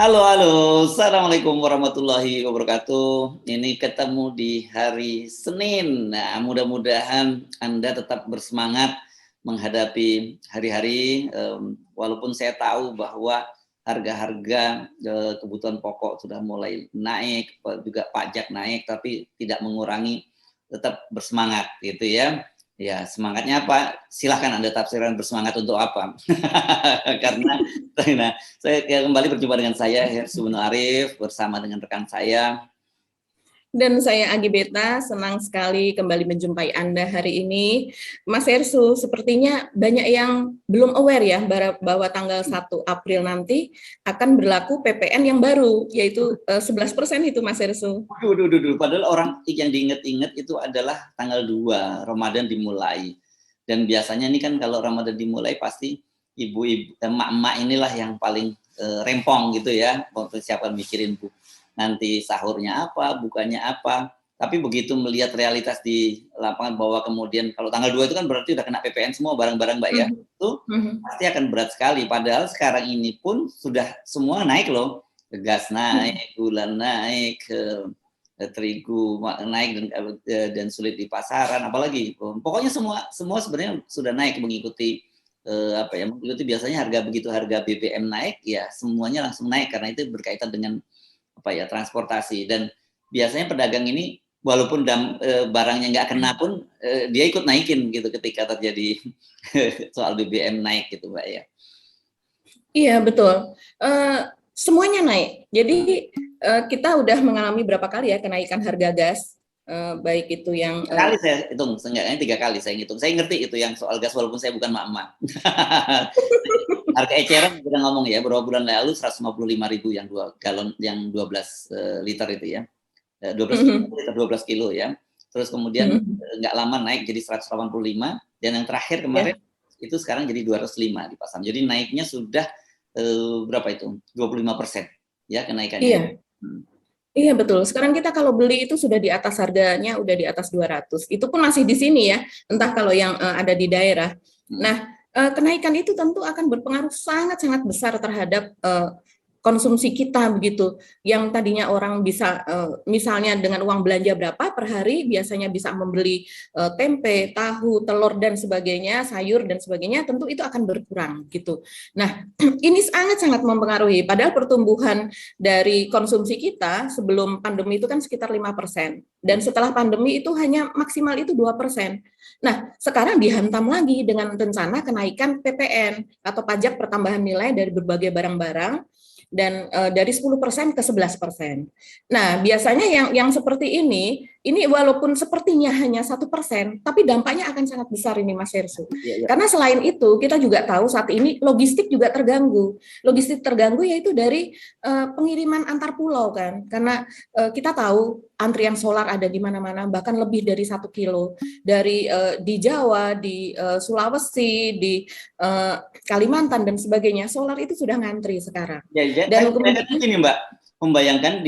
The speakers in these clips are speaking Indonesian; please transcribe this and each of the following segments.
Halo, halo. Assalamualaikum warahmatullahi wabarakatuh. Ini ketemu di hari Senin. Nah, mudah-mudahan Anda tetap bersemangat menghadapi hari-hari, walaupun saya tahu bahwa harga-harga kebutuhan pokok sudah mulai naik, juga pajak naik, tapi tidak mengurangi tetap bersemangat, gitu ya. Ya, semangatnya apa? Silahkan Anda tafsirkan bersemangat untuk apa. Karena nah, saya kembali berjumpa dengan saya Hersu Arif bersama dengan rekan saya. Dan saya Agi Beta, senang sekali kembali menjumpai Anda hari ini. Mas Hersu, sepertinya banyak yang belum aware ya bahwa tanggal 1 April nanti akan berlaku PPN yang baru, yaitu 11% itu Mas Hersu. Padahal orang yang diingat-ingat itu adalah tanggal 2, Ramadan dimulai. Dan biasanya ini kan kalau Ramadan dimulai pasti ibu-ibu, emak-emak inilah yang paling rempong gitu ya, siapa mikirin nanti sahurnya apa, bukanya apa. Tapi begitu melihat realitas di lapangan bahwa kemudian kalau tanggal 2 itu kan berarti udah kena PPN semua barang-barang Mbak ya. Itu pasti akan berat sekali. Padahal sekarang ini pun sudah semua naik loh. Gas naik, gula naik, terigu naik dan sulit di pasaran, apalagi pokoknya semua sebenarnya sudah naik mengikuti mengikuti biasanya harga BBM naik ya semuanya langsung naik karena itu berkaitan dengan transportasi. Dan biasanya pedagang ini walaupun barangnya nggak kena pun dia ikut naikin gitu ketika terjadi soal BBM naik gitu Mbak ya. Iya betul. Semuanya naik. Jadi kita udah mengalami berapa kali ya kenaikan harga gas, baik itu yang kali saya hitung, seenggaknya 3 kali saya hitung. Saya ngerti itu yang soal gas walaupun saya bukan mak-mak. Harga eceran kita ngomong ya, beberapa bulan lalu 155.000 yang 2 galon, yang 12 liter itu ya. 12 kilo ya. Terus kemudian nggak lama naik jadi 185 dan yang terakhir kemarin itu sekarang jadi 205 di pasaran. Jadi naiknya sudah berapa itu? 25% ya kenaikannya. Iya. Iya betul. Sekarang kita kalau beli itu sudah di atas harganya, udah di atas 200. Itu pun masih di sini ya, entah kalau yang ada di daerah. Nah, kenaikan itu tentu akan berpengaruh sangat-sangat besar terhadap konsumsi kita begitu. Yang tadinya orang bisa misalnya dengan uang belanja berapa per hari biasanya bisa membeli tempe, tahu, telur dan sebagainya, sayur dan sebagainya, tentu itu akan berkurang gitu. Nah, ini sangat-sangat mempengaruhi. Padahal pertumbuhan dari konsumsi kita sebelum pandemi itu kan sekitar 5%. Dan setelah pandemi itu hanya maksimal itu 2%. Nah, sekarang dihantam lagi dengan rencana kenaikan PPN atau pajak pertambahan nilai dari berbagai barang-barang dan dari 10% ke 11%. Nah, biasanya yang seperti ini walaupun sepertinya hanya 1%, tapi dampaknya akan sangat besar ini Mas Hersu. Karena selain itu, kita juga tahu saat ini logistik juga terganggu. Logistik terganggu yaitu dari pengiriman antar pulau kan. Karena kita tahu antrian solar ada di mana-mana, bahkan lebih dari 1 kilo. Dari di Jawa, di Sulawesi, di Kalimantan dan sebagainya, solar itu sudah ngantri sekarang. Dan kemudian ini Mbak, membayangkan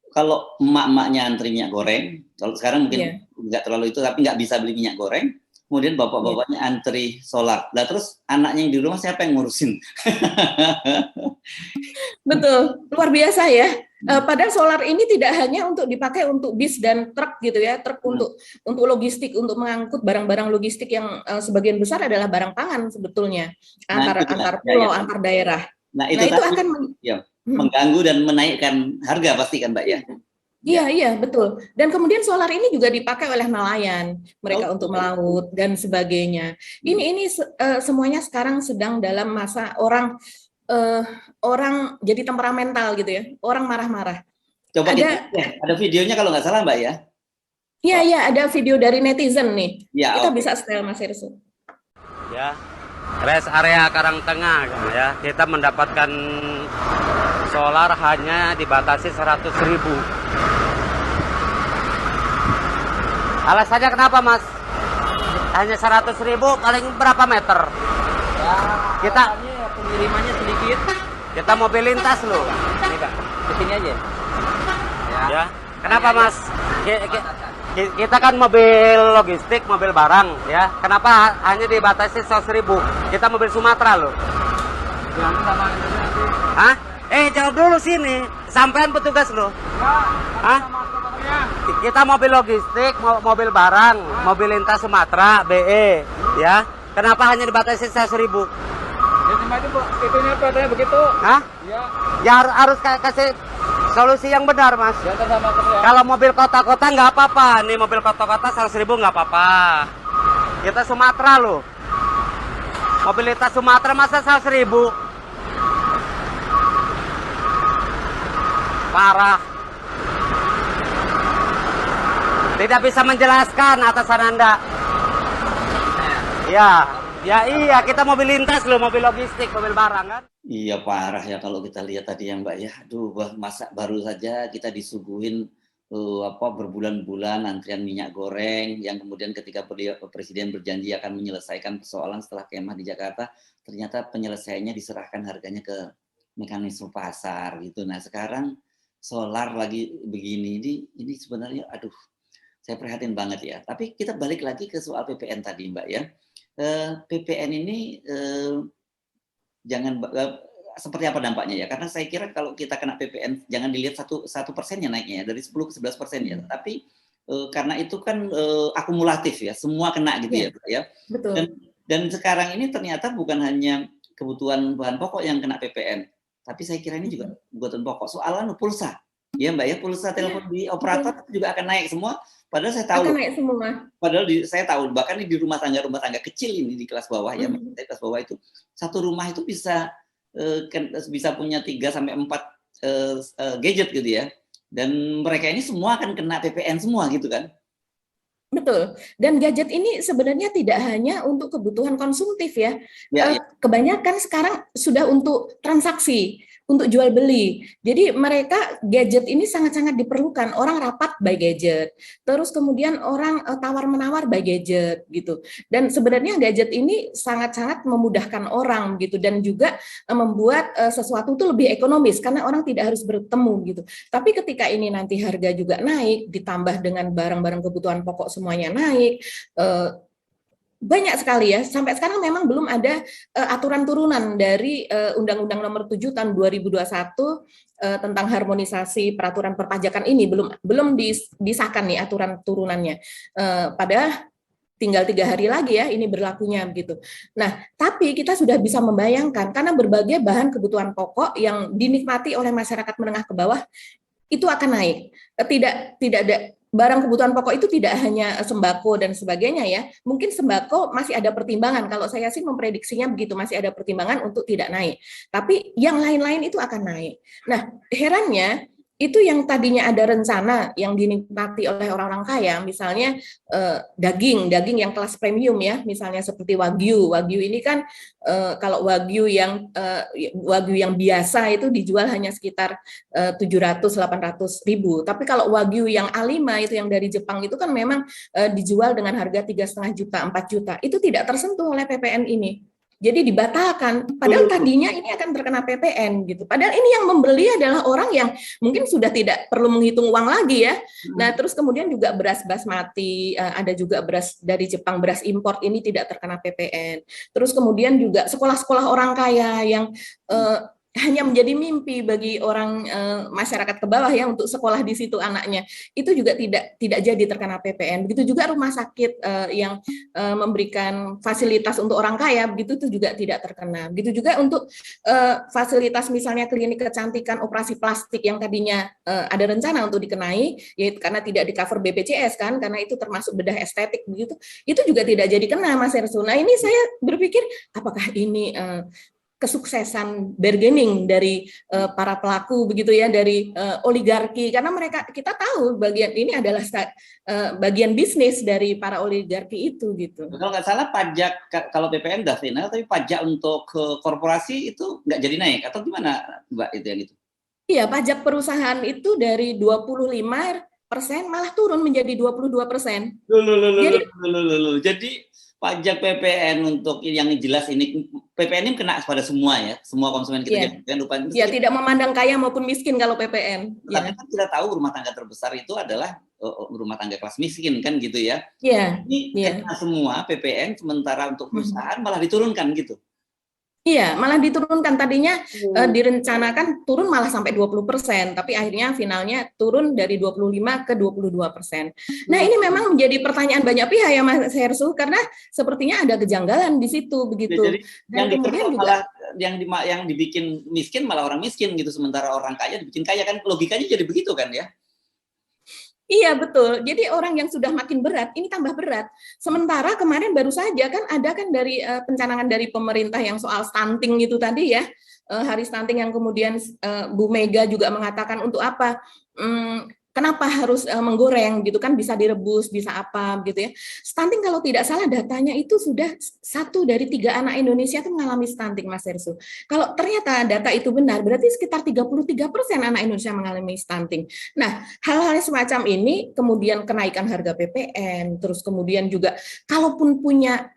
kalau emak-emaknya antri minyak goreng, kalau sekarang mungkin nggak terlalu itu, tapi nggak bisa beli minyak goreng, kemudian bapak-bapaknya antri solar. Nah terus anaknya yang di rumah siapa yang ngurusin? Betul, luar biasa ya. Padahal solar ini tidak hanya untuk dipakai untuk bis dan truk gitu ya, truk untuk logistik, untuk mengangkut barang-barang logistik yang sebagian besar adalah barang pangan sebetulnya antar pulau, antar daerah. Nah itu akan mengganggu dan menaikkan harga pasti kan Mbak ya? Iya betul. Dan kemudian solar ini juga dipakai oleh nelayan mereka untuk melaut dan sebagainya. Ini semuanya sekarang sedang dalam masa orang jadi temperamental gitu ya, orang marah-marah. Coba ada videonya kalau nggak salah Mbak ya? Iya, ada video dari netizen nih. Ya, kita bisa setel Mas Hersu. Ya, rest area Karangtengah ya, kita mendapatkan solar hanya dibatasi 100.000. Alasannya kenapa Mas? Hanya 100.000 paling berapa meter? Ya, kita pengirimannya sedikit. Kita mobil lintas loh. Ini Kak, kesini aja. Ya. Kenapa Mas? Kita kan mobil logistik, mobil barang ya. Kenapa hanya dibatasi 100.000? Kita mobil Sumatera loh. Yang sama nanti. Hah? Jawab dulu sini. Sampean petugas lo. Hah? Kita mobil logistik, mobil barang, mobil lintas Sumatera, BE, ya. Kenapa hanya dibatasi 100.000? Ya cuma itu itunya katanya begitu. Hah? Iya. Ya harus kasih solusi yang benar, Mas. Ya sama ya. Kalau mobil kota-kota nggak apa-apa. Nih mobil kota-kota 100.000 nggak apa-apa. Kita Sumatera loh. Mobilitas Sumatera masa 100.000? Parah. Tidak bisa menjelaskan atasan Anda. Ya, iya kita mobil lintas loh, mobil logistik, mobil barang kan. Iya parah ya kalau kita lihat tadi ya Mbak ya. Aduh, masa baru saja kita disuguhin berbulan-bulan antrian minyak goreng yang kemudian ketika Presiden berjanji akan menyelesaikan persoalan setelah kemah di Jakarta, ternyata penyelesaiannya diserahkan harganya ke mekanisme pasar gitu. Nah sekarang solar lagi begini, ini sebenarnya aduh saya prihatin banget ya. Tapi kita balik lagi ke soal PPN tadi Mbak ya. PPN ini seperti apa dampaknya ya? Karena saya kira kalau kita kena PPN jangan dilihat satu persennya naiknya ya, dari 10 ke 11% ya. Tapi karena itu kan akumulatif ya, semua kena gitu ya, ya. Betul. Dan sekarang ini ternyata bukan hanya kebutuhan bahan pokok yang kena PPN, tapi saya kira ini juga kebutuhan pokok. Soalan pulsa, ya Mbak ya, pulsa telepon di operator juga akan naik semua. Padahal saya tahu. Akan naik semua. Padahal saya tahu bahkan di rumah tangga kecil ini di kelas bawah ya, di kelas bawah itu satu rumah itu bisa punya 3 sampai 4 gadget gitu ya. Dan mereka ini semua akan kena PPN semua gitu kan. Betul. Dan gadget ini sebenarnya tidak hanya untuk kebutuhan konsumtif ya. Kebanyakan sekarang sudah untuk transaksi, untuk jual beli. Jadi mereka gadget ini sangat-sangat diperlukan. Orang rapat by gadget. Terus kemudian orang tawar-menawar by gadget gitu. Dan sebenarnya gadget ini sangat-sangat memudahkan orang gitu dan juga membuat sesuatu itu lebih ekonomis karena orang tidak harus bertemu gitu. Tapi ketika ini nanti harga juga naik ditambah dengan barang-barang kebutuhan pokok semuanya naik, banyak sekali ya. Sampai sekarang memang belum ada aturan turunan dari Undang-Undang Nomor 7 Tahun 2021 tentang harmonisasi peraturan perpajakan ini belum disahkan nih aturan turunannya. Padahal tinggal 3 hari lagi ya ini berlakunya begitu. Nah, tapi kita sudah bisa membayangkan karena berbagai bahan kebutuhan pokok yang dinikmati oleh masyarakat menengah ke bawah itu akan naik. Tidak ada barang kebutuhan pokok itu tidak hanya sembako dan sebagainya ya. Mungkin sembako masih ada pertimbangan. Kalau saya sih memprediksinya begitu, masih ada pertimbangan untuk tidak naik. Tapi yang lain-lain itu akan naik. Nah, herannya itu yang tadinya ada rencana yang dinikmati oleh orang-orang kaya, misalnya daging yang kelas premium ya, misalnya seperti wagyu. Wagyu ini kan kalau wagyu yang biasa itu dijual hanya sekitar 700-800 ribu. Tapi kalau wagyu yang A5 itu yang dari Jepang itu kan memang dijual dengan harga 3,5 juta, 4 juta. Itu tidak tersentuh oleh PPN ini. Jadi dibatalkan, padahal tadinya ini akan terkena PPN gitu. Padahal ini yang membeli adalah orang yang mungkin sudah tidak perlu menghitung uang lagi ya. Nah, terus kemudian juga beras basmati, ada juga beras dari Jepang, beras import ini tidak terkena PPN. Terus kemudian juga sekolah-sekolah orang kaya yang hanya menjadi mimpi bagi orang masyarakat ke bawah ya untuk sekolah di situ anaknya, itu juga tidak jadi terkena PPN. Begitu juga rumah sakit yang memberikan fasilitas untuk orang kaya, begitu itu juga tidak terkena. Begitu juga untuk fasilitas misalnya klinik kecantikan, operasi plastik yang tadinya ada rencana untuk dikenai, yaitu karena tidak di cover BPJS kan, karena itu termasuk bedah estetik begitu, itu juga tidak jadi kena Mas Ersu. Nah ini saya berpikir apakah ini kesuksesan bargaining dari para pelaku begitu ya, dari oligarki, karena kita tahu bagian ini adalah bagian bisnis dari para oligarki itu gitu. Kalau nggak salah pajak kalau PPN udah final, tapi pajak untuk korporasi itu nggak jadi naik atau gimana Mbak itu yang itu? Iya, pajak perusahaan itu dari 25% malah turun menjadi 22%. Jadi pajak PPN untuk yang jelas ini PPN ini kena pada semua ya, semua konsumen kita. Ya, tidak memandang kaya maupun miskin kalau PPN. Tapi kan kita tahu rumah tangga terbesar itu adalah rumah tangga kelas miskin kan gitu ya. Iya. Ini kena semua PPN, sementara untuk perusahaan malah diturunkan gitu. Iya, malah diturunkan tadinya direncanakan turun malah sampai 20%, tapi akhirnya finalnya turun dari 25 ke 22%. Nah, ini memang menjadi pertanyaan banyak pihak ya Mas Hersu, karena sepertinya ada kejanggalan di situ begitu. Jadi yang Dan kemudian dikeruk juga malah yang dibikin miskin malah orang miskin gitu, sementara orang kaya dibikin kaya, kan logikanya jadi begitu kan ya? iya betul. Jadi orang yang sudah makin berat ini tambah berat. Sementara kemarin baru saja kan ada kan dari pencanangan dari pemerintah yang soal stunting itu tadi ya, hari stunting yang kemudian Bu Mega juga mengatakan untuk apa? Kenapa harus menggoreng gitu kan, bisa direbus, bisa apa gitu ya. Stunting kalau tidak salah datanya itu sudah 1 dari 3 anak Indonesia itu mengalami stunting, Mas Hersu. Kalau ternyata data itu benar, berarti sekitar 33% anak Indonesia mengalami stunting. Nah, hal-hal semacam ini, kemudian kenaikan harga PPN, terus kemudian juga kalaupun punya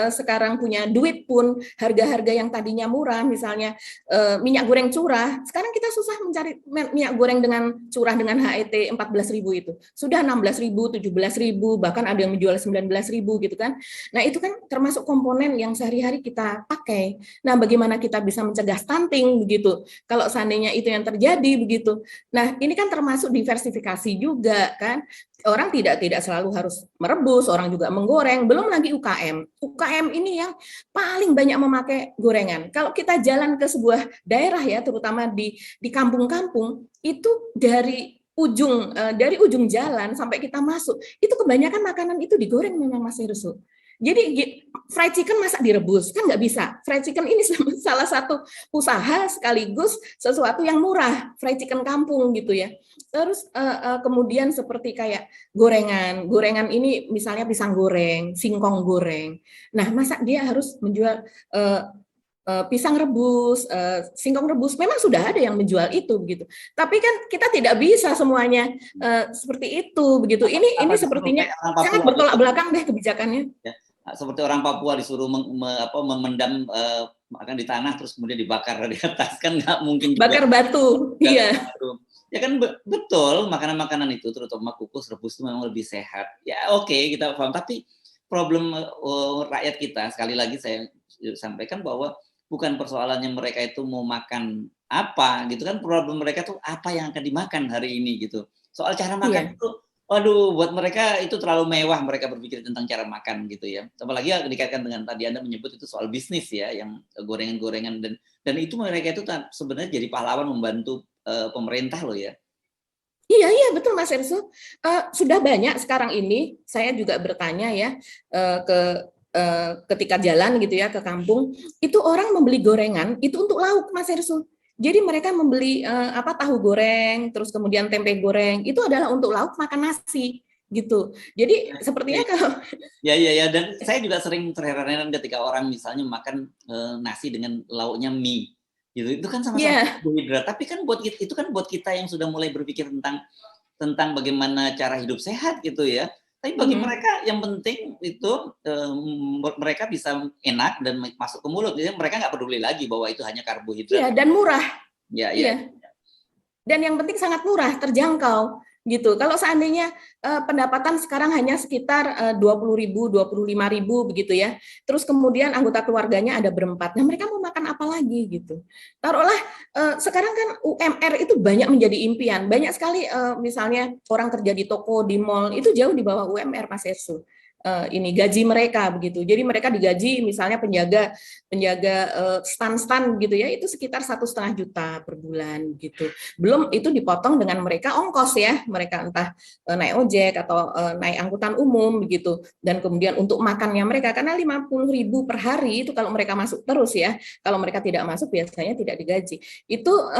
sekarang punya duit pun, harga-harga yang tadinya murah, misalnya minyak goreng curah, sekarang kita susah mencari minyak goreng dengan curah dengan HET 14.000 itu. Sudah 16.000, 17.000, bahkan ada yang menjual 19.000 gitu kan. Nah, itu kan termasuk komponen yang sehari-hari kita pakai. Nah, bagaimana kita bisa mencegah stunting begitu? Kalau seandainya itu yang terjadi begitu. Nah, ini kan termasuk diversifikasi juga kan. Orang tidak selalu harus merebus, orang juga menggoreng, belum lagi UKM. UKM ini yang paling banyak memakai gorengan. Kalau kita jalan ke sebuah daerah ya, terutama di kampung-kampung, itu dari ujung jalan sampai kita masuk, itu kebanyakan makanan itu digoreng memang Mas Herusu. Jadi fried chicken masa direbus? Kan nggak bisa. Fried chicken ini salah satu usaha sekaligus sesuatu yang murah, fried chicken kampung gitu ya. Terus kemudian seperti kayak gorengan ini misalnya pisang goreng, singkong goreng. Nah, masa dia harus menjual pisang rebus, singkong rebus, memang sudah ada yang menjual itu begitu. Tapi kan kita tidak bisa semuanya seperti itu begitu. Ini sepertinya sangat bertolak belakang deh kebijakannya. Ya, seperti orang Papua disuruh memendam makan di tanah terus kemudian dibakar di atas, kan nggak mungkin juga. Bakar batu, iya. Ya kan betul, makanan-makanan itu terutama kukus rebus itu memang lebih sehat. Ya oke, kita paham, tapi problem rakyat kita, sekali lagi saya sampaikan bahwa bukan persoalannya mereka itu mau makan apa gitu kan, problem mereka tuh apa yang akan dimakan hari ini gitu. Soal cara makan itu, waduh, buat mereka itu terlalu mewah, mereka berpikir tentang cara makan gitu ya. Apalagi ya dikaitkan dengan tadi Anda menyebut itu soal bisnis ya, yang gorengan-gorengan, dan itu mereka itu sebenarnya jadi pahlawan membantu pemerintah loh ya. Iya betul Mas Ersu. Sudah banyak sekarang ini, saya juga bertanya ya ketika jalan gitu ya ke kampung, itu orang membeli gorengan itu untuk lauk Mas Ersu. Jadi mereka membeli tahu goreng, terus kemudian tempe goreng, itu adalah untuk lauk makan nasi gitu. Jadi sepertinya kalau ya, dan saya juga sering terheran-heran ketika orang misalnya makan nasi dengan lauknya mie. Gitu. Itu kan sama-sama karbohidrat, tapi kan buat kita yang sudah mulai berpikir tentang bagaimana cara hidup sehat gitu ya. Tapi bagi mereka yang penting itu mereka bisa enak dan masuk ke mulut. Jadi mereka nggak peduli lagi bahwa itu hanya karbohidrat. Iya, dan murah. Iya. Dan yang penting sangat murah, terjangkau gitu. Kalau seandainya pendapatan sekarang hanya sekitar 20.000, 25.000 begitu ya. Terus kemudian anggota keluarganya ada berempat. Nah, mereka mau makan apa lagi gitu. Taruhlah sekarang kan UMR itu banyak menjadi impian. Banyak sekali misalnya orang kerja di toko, di mall itu jauh di bawah UMR Mas Ersu. Ini gaji mereka begitu. Jadi mereka digaji misalnya penjaga stan gitu ya, itu sekitar 1,5 juta per bulan gitu. Belum itu dipotong dengan mereka ongkos ya, mereka entah naik ojek atau naik angkutan umum begitu. Dan kemudian untuk makannya mereka, karena 50.000 per hari itu kalau mereka masuk terus ya, kalau mereka tidak masuk biasanya tidak digaji. Itu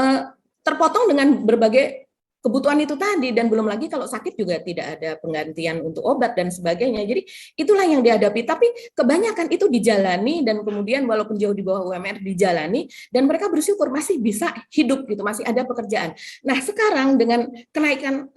terpotong dengan berbagai kebutuhan itu tadi, dan belum lagi kalau sakit juga tidak ada penggantian untuk obat dan sebagainya. Jadi itulah yang dihadapi, tapi kebanyakan itu dijalani dan kemudian walaupun jauh di bawah UMR dijalani dan mereka bersyukur masih bisa hidup gitu, masih ada pekerjaan. Nah, sekarang dengan kenaikan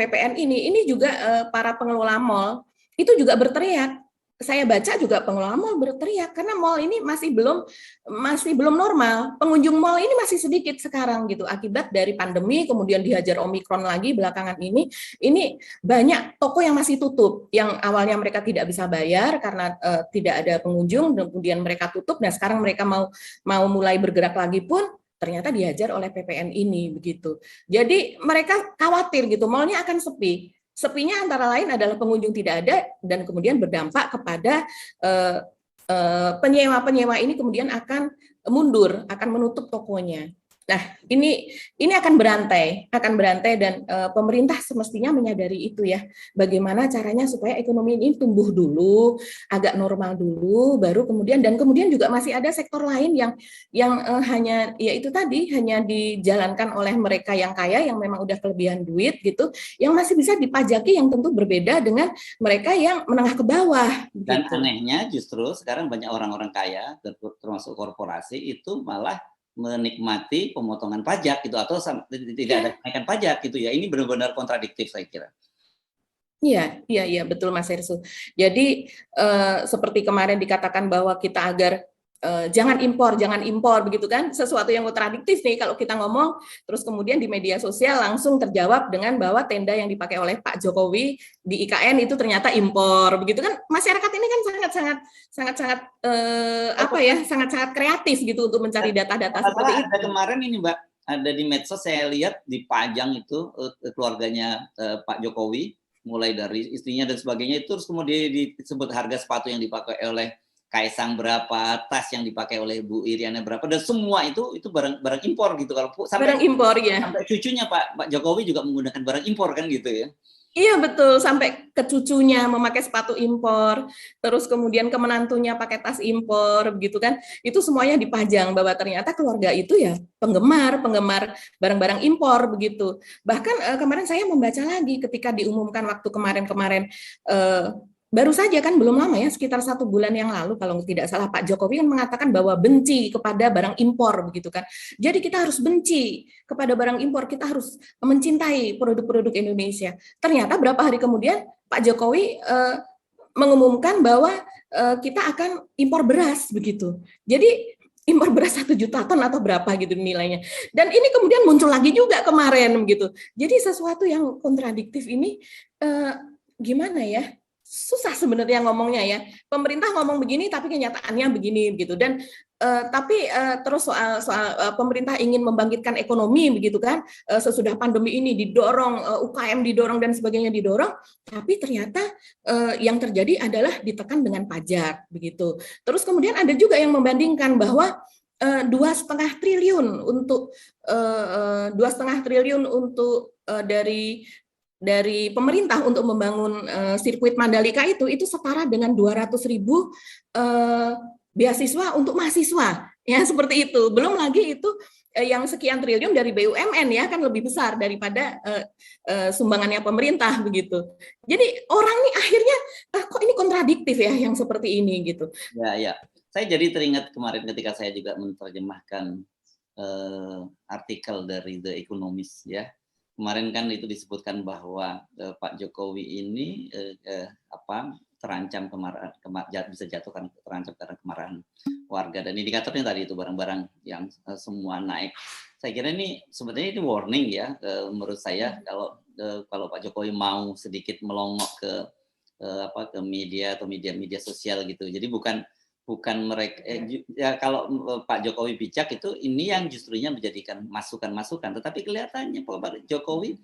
PPN ini juga para pengelola mal itu juga berteriak, saya baca juga pengelola mal berteriak karena mal ini masih belum normal. Pengunjung mal ini masih sedikit sekarang gitu akibat dari pandemi, kemudian dihajar Omikron lagi belakangan ini. Ini banyak toko yang masih tutup, yang awalnya mereka tidak bisa bayar karena tidak ada pengunjung, kemudian mereka tutup. Nah sekarang mereka mau mulai bergerak lagi pun ternyata dihajar oleh PPN ini begitu. Jadi mereka khawatir gitu, malnya akan sepi. Sepinya antara lain adalah pengunjung tidak ada dan kemudian berdampak kepada penyewa-penyewa ini kemudian akan mundur, akan menutup tokonya. Nah, ini akan berantai dan pemerintah semestinya menyadari itu ya. Bagaimana caranya supaya ekonomi ini tumbuh dulu, agak normal dulu, baru kemudian juga masih ada sektor lain yang hanya ya itu tadi hanya dijalankan oleh mereka yang kaya yang memang udah kelebihan duit gitu, yang masih bisa dipajaki yang tentu berbeda dengan mereka yang menengah ke bawah. Dan gitu. anehnya justru sekarang banyak orang-orang kaya termasuk korporasi itu malah menikmati pemotongan pajak gitu atau tidak ada kenaikan pajak gitu ya. Ini benar-benar kontradiktif saya kira. Iya, betul Mas Hersu. Jadi seperti kemarin dikatakan bahwa kita agar jangan impor begitu kan, sesuatu yang kontradiktif nih kalau kita ngomong, terus kemudian di media sosial langsung terjawab dengan bahwa tenda yang dipakai oleh Pak Jokowi di IKN itu ternyata impor begitu kan. Masyarakat ini kan sangat kreatif gitu untuk mencari data-data seperti itu. Ada kemarin ini Mbak, ada di medsos saya lihat dipajang itu keluarganya Pak Jokowi, mulai dari istrinya dan sebagainya, itu terus kemudian disebut harga sepatu yang dipakai oleh Kaisang berapa, tas yang dipakai oleh Bu Iriana berapa, dan semua itu barang impor gitu. Kalau sampai barang impor ya. Sampai cucunya Pak Jokowi juga menggunakan barang impor kan gitu ya. Iya betul, sampai ke cucunya memakai sepatu impor, terus kemudian ke menantunya pakai tas impor, begitu kan? Itu semuanya dipajang bahwa ternyata keluarga itu ya penggemar barang-barang impor begitu. Bahkan kemarin saya membaca lagi ketika diumumkan waktu kemarin baru saja kan belum lama ya, sekitar 1 bulan yang lalu kalau tidak salah Pak Jokowi kan mengatakan bahwa benci kepada barang impor begitu kan. Jadi kita harus benci kepada barang impor, kita harus mencintai produk-produk Indonesia. Ternyata berapa hari kemudian Pak Jokowi mengumumkan bahwa kita akan impor beras begitu. Jadi impor beras 1 juta ton atau berapa gitu nilainya. Dan ini kemudian muncul lagi juga kemarin gitu. Jadi sesuatu yang kontradiktif ini gimana ya? Susah sebenarnya ngomongnya ya. Pemerintah ngomong begini tapi kenyataannya begini gitu. Dan terus soal pemerintah ingin membangkitkan ekonomi begitu kan, sesudah pandemi ini didorong, UKM didorong dan sebagainya didorong, tapi ternyata yang terjadi adalah ditekan dengan pajak begitu. Terus kemudian ada juga yang membandingkan bahwa 2,5 triliun untuk 2,5 triliun untuk dari pemerintah untuk membangun sirkuit Mandalika itu setara dengan 200.000 beasiswa untuk mahasiswa ya, seperti itu. Belum lagi itu yang sekian triliun dari BUMN ya, kan lebih besar daripada sumbangannya pemerintah begitu. Jadi orang nih akhirnya kok ini kontradiktif ya yang seperti ini gitu. Ya. Saya jadi teringat kemarin ketika saya juga menerjemahkan artikel dari The Economist ya. Kemarin kan itu disebutkan bahwa Pak Jokowi ini terancam bisa terancam karena kemarahan warga, dan indikatornya tadi itu barang-barang yang semua naik. Saya kira ini sebenarnya itu warning ya, menurut saya kalau Pak Jokowi mau sedikit melongok ke media atau media sosial gitu. Jadi bukan mereka ya, kalau Pak Jokowi bijak itu ini yang justrunya menjadikan masukan-masukan, tetapi kelihatannya Pak Jokowi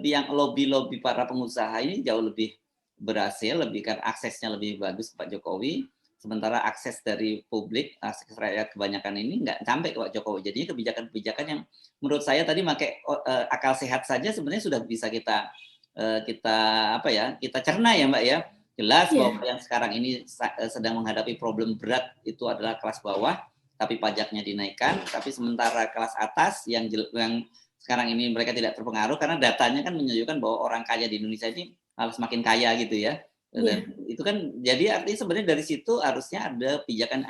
yang lobby para pengusaha ini jauh lebih berhasil, kan aksesnya lebih bagus Pak Jokowi, sementara akses dari publik, akses rakyat kebanyakan ini nggak sampai ke Pak Jokowi. Jadinya kebijakan-kebijakan yang menurut saya tadi pakai akal sehat saja sebenarnya sudah bisa kita cerna ya Mbak ya. Jelas bahwa yang sekarang ini sedang menghadapi problem berat itu adalah kelas bawah, tapi pajaknya dinaikkan. Tapi sementara kelas atas yang sekarang ini mereka tidak terpengaruh karena datanya kan menunjukkan bahwa orang kaya di Indonesia ini harus makin kaya gitu ya. Dan itu kan jadi artinya sebenarnya dari situ harusnya ada pijakan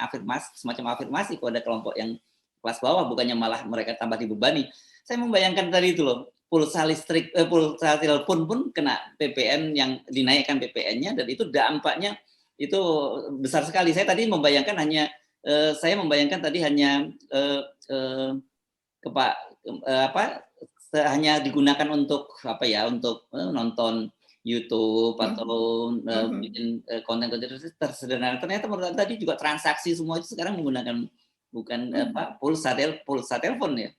semacam afirmasi kepada kelompok yang kelas bawah, bukannya malah mereka tambah dibebani. Saya membayangkan tadi itu loh. Pulsa telepon pun kena PPN yang dinaikkan PPN-nya, dan itu dampaknya itu besar sekali. Saya tadi membayangkan tadi hanya hanya digunakan untuk untuk nonton YouTube atau bikin konten-konten tersederhana. Ternyata menurut tadi juga transaksi semua itu sekarang menggunakan bukan pulsa telepon ya.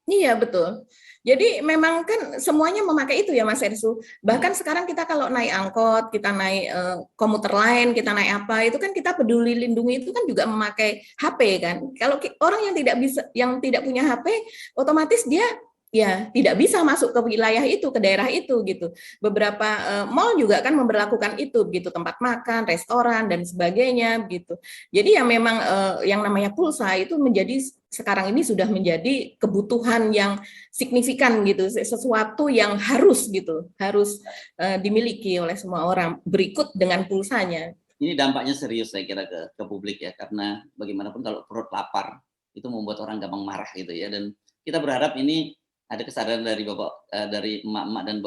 Iya, betul. Jadi memang kan semuanya memakai itu ya Mas Ersu. Bahkan sekarang kita kalau naik angkot, kita naik komuter lain, kita naik apa, itu kan kita Peduli Lindungi itu kan juga memakai HP kan. Kalau orang yang tidak punya HP, otomatis dia ya tidak bisa masuk ke wilayah itu, ke daerah itu gitu. Beberapa mall juga kan memberlakukan itu gitu, tempat makan, restoran dan sebagainya gitu. Jadi ya memang yang namanya pulsa itu sekarang ini sudah menjadi kebutuhan yang signifikan gitu, sesuatu yang harus dimiliki oleh semua orang berikut dengan pulsanya. Ini dampaknya serius saya kira ke publik ya, karena bagaimanapun kalau perut lapar itu membuat orang gampang marah gitu ya, dan kita berharap ini ada kesadaran dari dari emak-emak dan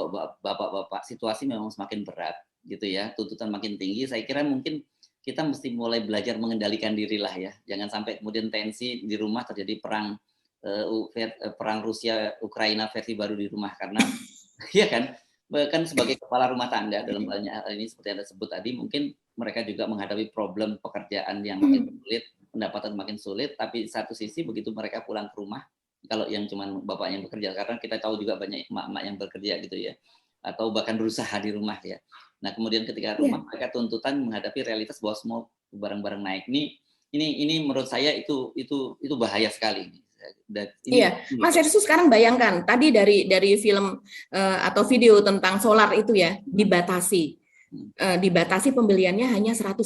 bapak-bapak, situasi memang semakin berat gitu ya, tuntutan makin tinggi. Saya kira mungkin kita mesti mulai belajar mengendalikan diri lah ya, jangan sampai kemudian tensi di rumah terjadi perang Rusia Ukraina versi baru di rumah, karena ya kan sebagai kepala rumah tangga dalam banyak hal ini seperti Anda sebut tadi, mungkin mereka juga menghadapi problem pekerjaan yang makin sulit, pendapatan makin sulit, tapi di satu sisi begitu mereka pulang ke rumah, kalau yang cuman bapak yang bekerja, karena kita tahu juga banyak emak-emak yang bekerja gitu ya, atau bahkan berusaha di rumah ya. Nah kemudian ketika rumah mereka tuntutan menghadapi realitas bahwa semua barang-barang naik, ini menurut saya itu bahaya sekali. Iya, Mas Ersu sekarang bayangkan tadi dari film atau video tentang solar itu ya dibatasi pembeliannya hanya 100.000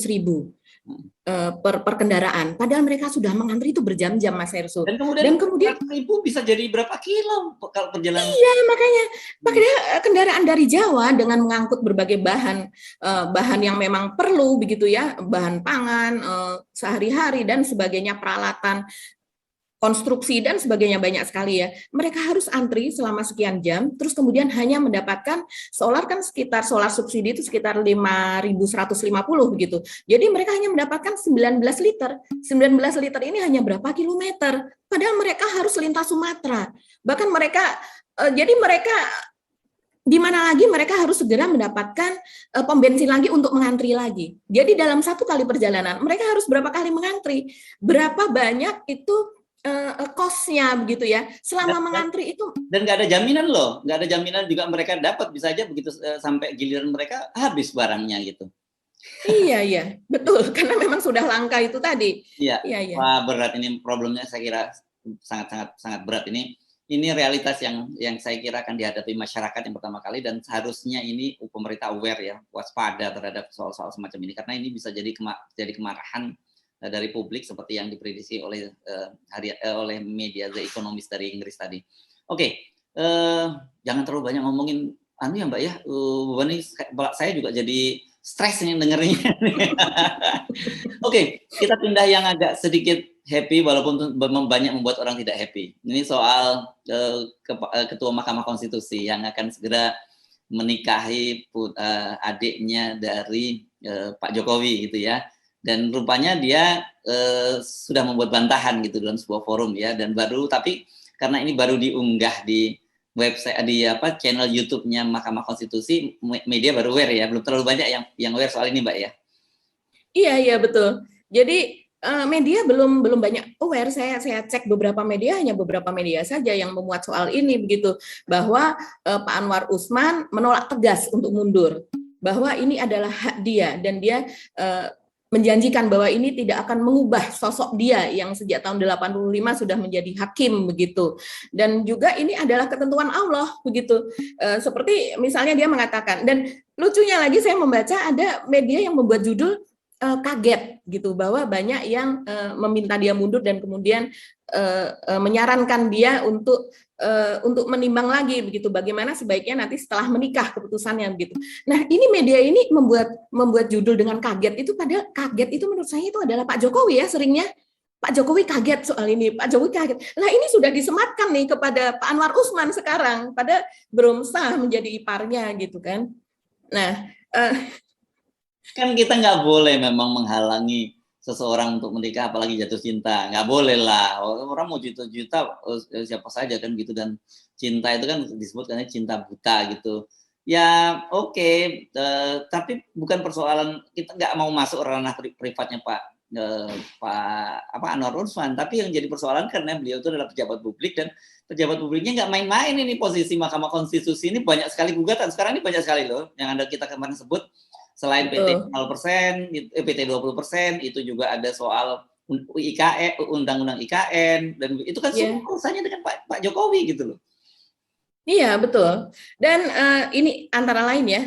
per kendaraan. Padahal mereka sudah mengantri itu berjam-jam, Mas Ersu. Dan kemudian 100.000 bisa jadi berapa kilo kalau perjalanan? Iya, makanya kendaraan dari Jawa dengan mengangkut berbagai bahan yang memang perlu begitu ya, bahan pangan sehari-hari dan sebagainya, peralatan konstruksi dan sebagainya banyak sekali ya. Mereka harus antri selama sekian jam, terus kemudian hanya mendapatkan solar kan sekitar solar subsidi itu sekitar 5.150 begitu. Jadi mereka hanya mendapatkan 19 liter. 19 liter ini hanya berapa kilometer? Padahal mereka harus lintas Sumatera. Bahkan mereka di mana lagi mereka harus segera mendapatkan pom bensin lagi untuk mengantri lagi. Jadi dalam satu kali perjalanan mereka harus berapa kali mengantri? Berapa banyak itu cost-nya begitu ya selama mengantri itu, dan nggak ada jaminan loh, nggak ada jaminan juga mereka dapat, bisa aja begitu sampai giliran mereka habis barangnya gitu. Iya betul, karena memang sudah langka itu tadi. Iya. Wah, berat ini problemnya, saya kira sangat berat ini realitas yang saya kira akan dihadapi masyarakat yang pertama kali, dan seharusnya ini pemerintah aware ya, waspada terhadap soal-soal semacam ini, karena ini bisa jadi kemarahan dari publik seperti yang diprediksi oleh media The Economist dari Inggris tadi. Oke, jangan terlalu banyak ngomongin ya Mbak ya, ini saya juga jadi stres nih dengernya. Oke, kita pindah yang agak sedikit happy walaupun banyak membuat orang tidak happy. Ini soal Ketua Mahkamah Konstitusi yang akan segera menikahi adiknya dari Pak Jokowi gitu ya. Dan rupanya dia sudah membuat bantahan gitu dalam sebuah forum ya, dan tapi karena ini baru diunggah di website channel YouTube-nya Mahkamah Konstitusi, media baru aware ya, belum terlalu banyak yang aware soal ini Mbak ya. Iya betul. Jadi media belum banyak aware. Saya cek hanya beberapa media saja yang memuat soal ini begitu, bahwa Pak Anwar Usman menolak tegas untuk mundur, bahwa ini adalah hak dia, dan dia menjanjikan bahwa ini tidak akan mengubah sosok dia yang sejak tahun 85 sudah menjadi hakim begitu. Dan juga ini adalah ketentuan Allah begitu. Seperti misalnya dia mengatakan, dan lucunya lagi saya membaca ada media yang membuat judul kaget gitu, bahwa banyak yang meminta dia mundur dan kemudian menyarankan dia untuk menimbang lagi begitu, bagaimana sebaiknya nanti setelah menikah keputusannya begitu. Nah, ini media ini membuat judul dengan kaget itu, padahal kaget itu menurut saya itu adalah Pak Jokowi ya, seringnya Pak Jokowi kaget soal ini, Pak Jokowi kaget. Lah ini sudah disematkan nih kepada Pak Anwar Usman sekarang, pada belum sah menjadi iparnya gitu kan. Nah, Kan kita nggak boleh memang menghalangi seseorang untuk menikah, apalagi jatuh cinta. Nggak boleh lah. Orang mau juta-juta, siapa saja kan gitu. Dan cinta itu kan disebut karena cinta buta gitu. Ya oke, tapi bukan persoalan kita nggak mau masuk ranah privatnya Pak Anwar Usman, tapi yang jadi persoalan karena beliau itu adalah pejabat publik dan pejabat publiknya nggak main-main ini posisi Mahkamah Konstitusi ini banyak sekali gugatan. Sekarang ini banyak sekali loh yang ada kita kemarin sebut. Selain PT 0%, PT 20%, itu juga ada soal IKN, undang-undang IKN, dan itu kan semua urusannya dengan Pak Jokowi gitu loh. Iya, betul. Dan ini antara lain ya,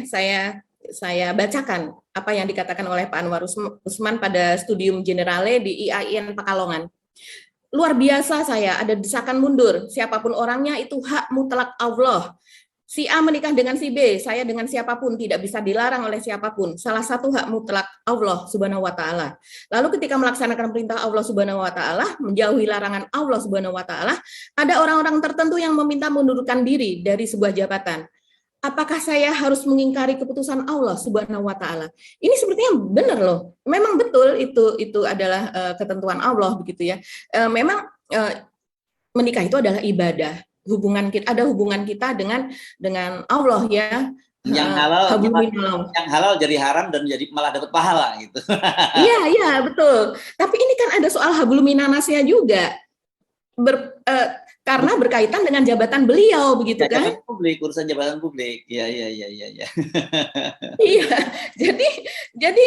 saya bacakan apa yang dikatakan oleh Pak Anwar Usman pada Studium Generale di IAIN Pekalongan. Luar biasa saya, ada desakan mundur. Siapapun orangnya itu hak mutlak Allah. Si A menikah dengan si B, saya dengan siapapun tidak bisa dilarang oleh siapapun. Salah satu hak mutlak Allah Subhanahu wa taala. Lalu ketika melaksanakan perintah Allah Subhanahu wa taala, menjauhi larangan Allah Subhanahu wa taala, ada orang-orang tertentu yang meminta mengundurkan diri dari sebuah jabatan. Apakah saya harus mengingkari keputusan Allah Subhanahu wa taala? Ini sepertinya benar loh. Memang betul itu adalah ketentuan Allah begitu ya. Memang menikah itu adalah ibadah. Ada hubungan kita dengan Allah ya. Yang halal jadi haram dan jadi malah dapat pahala gitu. Iya betul. Tapi ini kan ada soal hablum minanasnya juga. Karena berkaitan dengan jabatan beliau begitu kan? Urusan jabatan publik. Iya. Iya. Jadi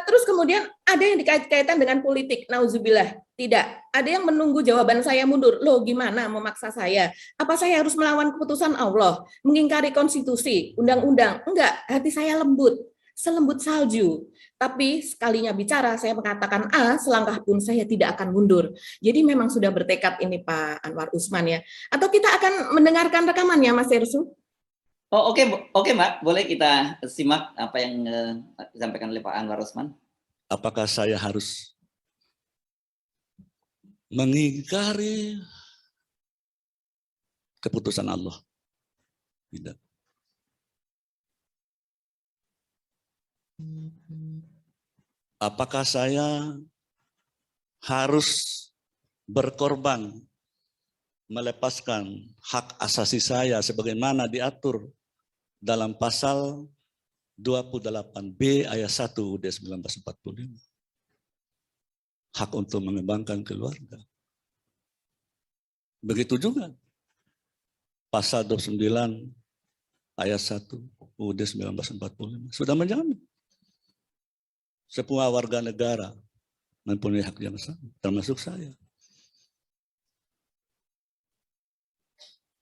terus kemudian ada yang dikait-kaitan dengan politik. Nauzubillah. Tidak. Ada yang menunggu jawaban saya mundur. Loh, gimana memaksa saya? Apa saya harus melawan keputusan Allah? Mengingkari konstitusi, undang-undang? Enggak, hati saya lembut. Selembut salju. Tapi sekalinya bicara, saya mengatakan A, selangkah pun saya tidak akan mundur. Jadi memang sudah bertekad ini Pak Anwar Usman ya. Atau kita akan mendengarkan rekamannya Mas Ersu? Oh oke Mbak, boleh kita simak apa yang disampaikan oleh Pak Anwar Usman. Apakah saya harus mengingkari keputusan Allah? Tidak. Apakah saya harus berkorban melepaskan hak asasi saya sebagaimana diatur dalam pasal 28B ayat 1 UUD 1945? Hak untuk mengembangkan keluarga. Begitu juga pasal 29 ayat 1 UUD 1945 sudah menjamin semua warga negara mempunyai hak yang sama, termasuk saya.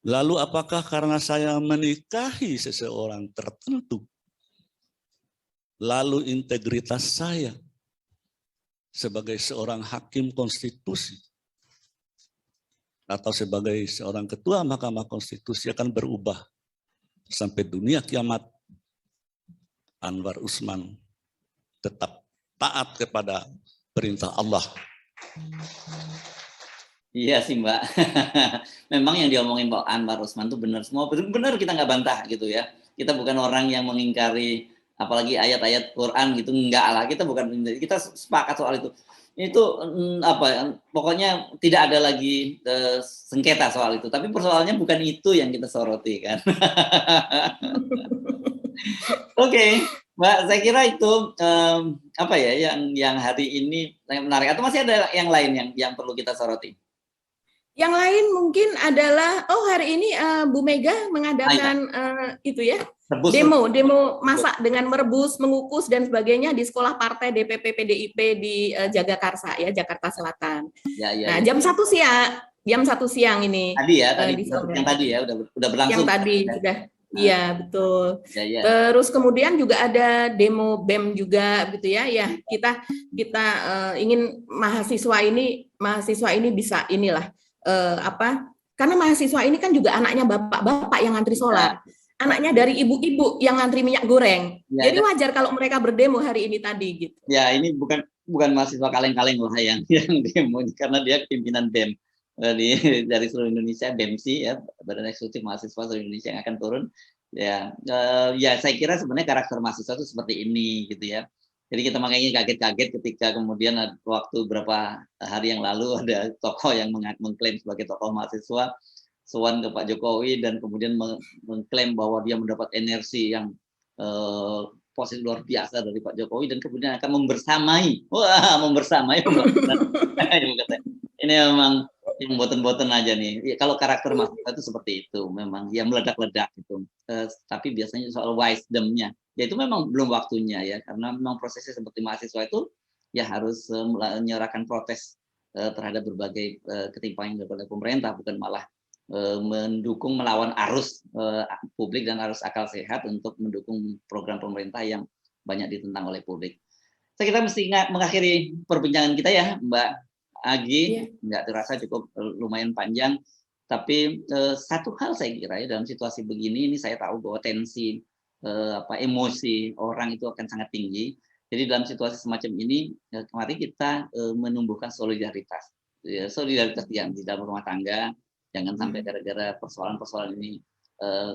Lalu apakah karena saya menikahi seseorang tertentu, lalu integritas saya sebagai seorang hakim konstitusi atau sebagai seorang ketua Mahkamah Konstitusi akan berubah sampai dunia kiamat? Anwar Usman tetap taat kepada perintah Allah. Iya sih Mbak, memang yang diomongin Pak Anwar Usman itu benar semua, benar kita nggak bantah gitu ya. Kita bukan orang yang mengingkari apalagi ayat-ayat Quran gitu, enggak lah, kita sepakat soal itu. Itu pokoknya tidak ada lagi sengketa soal itu, tapi persoalannya bukan itu yang kita soroti kan. Oke. Mbak, saya kira itu yang hari ini yang menarik. Atau masih ada yang lain yang perlu kita soroti? Yang lain mungkin adalah hari ini Bu Mega mengadakan itu ya, demo masak dengan merebus, mengukus dan sebagainya di sekolah partai DPP PDIP di Jagakarsa ya, Jakarta Selatan. Nah, jam 1 siang ini. Tadi ya, udah berlangsung. Yang tadi sudah. Iya betul. Terus kemudian juga ada demo BEM juga gitu ya. Ya kita ingin mahasiswa ini bisa inilah karena mahasiswa ini kan juga anaknya bapak-bapak yang ngantri solar, anaknya dari ibu-ibu yang ngantri minyak goreng. Jadi wajar kalau mereka berdemo hari ini tadi gitu. Ya ini bukan mahasiswa kaleng-kaleng lah yang demo karena dia pimpinan BEM. Dari seluruh Indonesia, BEMSI ya, Badan Eksekutif Mahasiswa seluruh Indonesia yang akan turun ya. Saya kira sebenarnya karakter mahasiswa itu seperti ini gitu ya. Jadi kita makanya kaget-kaget ketika kemudian waktu beberapa hari yang lalu ada tokoh yang mengklaim sebagai tokoh mahasiswa sowan ke Pak Jokowi dan kemudian mengklaim bahwa dia mendapat energi yang positif luar biasa dari Pak Jokowi dan kemudian akan membersamai. Wah, membersamai. Ini memang yang boten-boten aja nih. Ya, kalau karakter mahasiswa itu seperti itu, memang ya meledak-ledak gitu. Tapi biasanya soal wisdom-nya, ya itu memang belum waktunya ya, karena memang prosesnya seperti mahasiswa itu ya harus menyerahkan protes terhadap berbagai ketimpangan daripada pemerintah, bukan malah mendukung melawan arus publik dan arus akal sehat untuk mendukung program pemerintah yang banyak ditentang oleh publik. Saya kira mesti mengakhiri perbincangan kita ya, Mbak Agi, nggak terasa cukup lumayan panjang, tapi satu hal saya kira ya dalam situasi begini ini saya tahu bahwa tensi emosi orang itu akan sangat tinggi. Jadi dalam situasi semacam ini mari kita menumbuhkan solidaritas, ya, solidaritas di dalam rumah tangga. Jangan sampai gara-gara persoalan-persoalan ini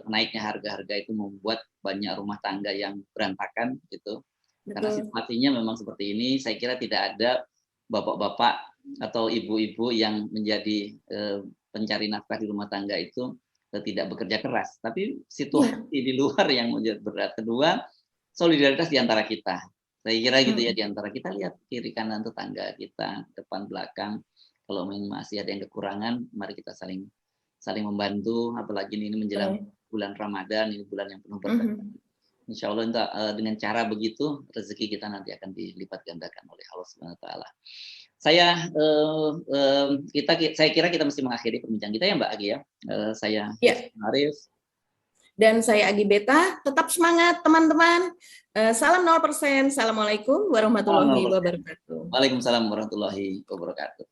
naiknya harga-harga itu membuat banyak rumah tangga yang berantakan gitu. Karena situasinya memang seperti ini, saya kira tidak ada bapak-bapak atau ibu-ibu yang menjadi pencari nafkah di rumah tangga itu tidak bekerja keras, tapi situasi di luar yang menjadi berat. Kedua, solidaritas di antara kita. Saya kira gitu ya, di antara kita lihat kiri kanan tetangga kita, depan belakang. Kalau masih ada yang kekurangan, mari kita saling membantu. Apalagi ini menjelang bulan Ramadan, ini bulan yang penuh berkah. Insya Allah dengan cara begitu rezeki kita nanti akan dilipat gandakan oleh Allah Subhanahu Wa Taala. Saya kira kita mesti mengakhiri perbincangan kita ya Mbak Agi ya. Saya Arif dan saya Agi Beta. Tetap semangat teman-teman. Salam 0%. Assalamualaikum warahmatullahi wabarakatuh. Waalaikumsalam warahmatullahi wabarakatuh.